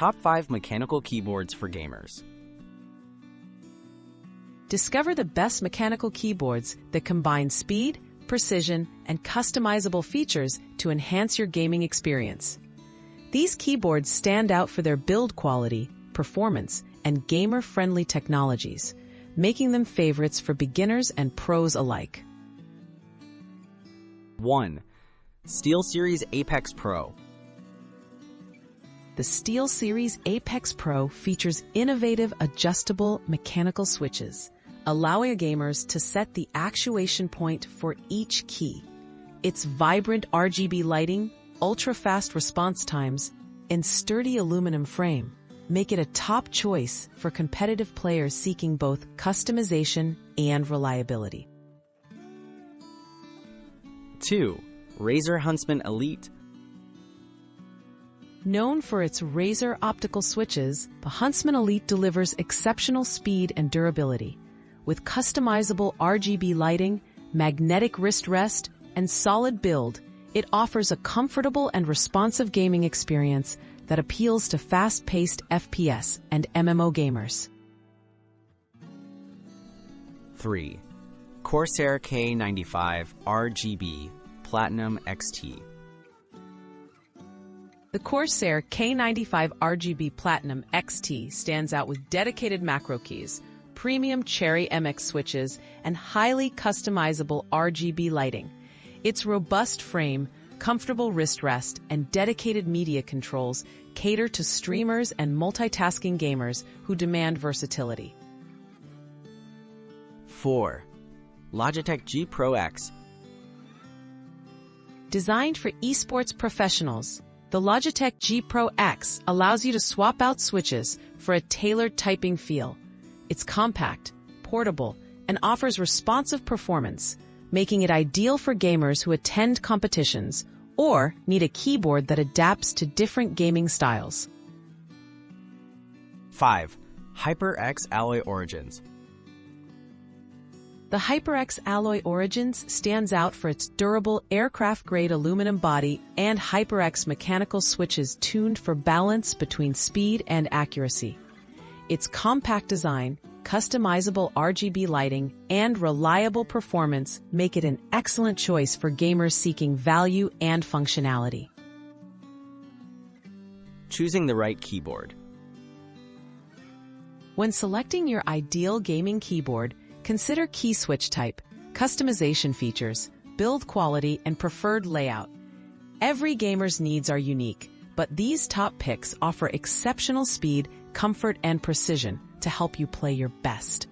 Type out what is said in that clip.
Top 5 Mechanical Keyboards for Gamers. Discover the best mechanical keyboards that combine speed, precision, and customizable features to enhance your gaming experience. These keyboards stand out for their build quality, performance, and gamer-friendly technologies, making them favorites for beginners and pros alike. 1. SteelSeries Apex Pro. The SteelSeries Apex Pro features innovative adjustable mechanical switches, allowing gamers to set the actuation point for each key. Its vibrant RGB lighting, ultra-fast response times, and sturdy aluminum frame make it a top choice for competitive players seeking both customization and reliability. 2. Razer Huntsman Elite. Known for its Razer optical switches, the Huntsman Elite delivers exceptional speed and durability. With customizable RGB lighting, magnetic wrist rest, and solid build, it offers a comfortable and responsive gaming experience that appeals to fast-paced FPS and MMO gamers. 3. Corsair K95 RGB Platinum XT. The Corsair K95 RGB Platinum XT stands out with dedicated macro keys, premium Cherry MX switches, and highly customizable RGB lighting. Its robust frame, comfortable wrist rest, and dedicated media controls cater to streamers and multitasking gamers who demand versatility. 4. Logitech G Pro X. Designed for esports professionals, the Logitech G Pro X allows you to swap out switches for a tailored typing feel. It's compact, portable, and offers responsive performance, making it ideal for gamers who attend competitions or need a keyboard that adapts to different gaming styles. 5. HyperX Alloy Origins. The HyperX Alloy Origins stands out for its durable aircraft-grade aluminum body and HyperX mechanical switches tuned for balance between speed and accuracy. Its compact design, customizable RGB lighting, and reliable performance make it an excellent choice for gamers seeking value and functionality. Choosing the right keyboard. When selecting your ideal gaming keyboard, consider key switch type, customization features, build quality, and preferred layout. Every gamer's needs are unique, but these top picks offer exceptional speed, comfort, and precision to help you play your best.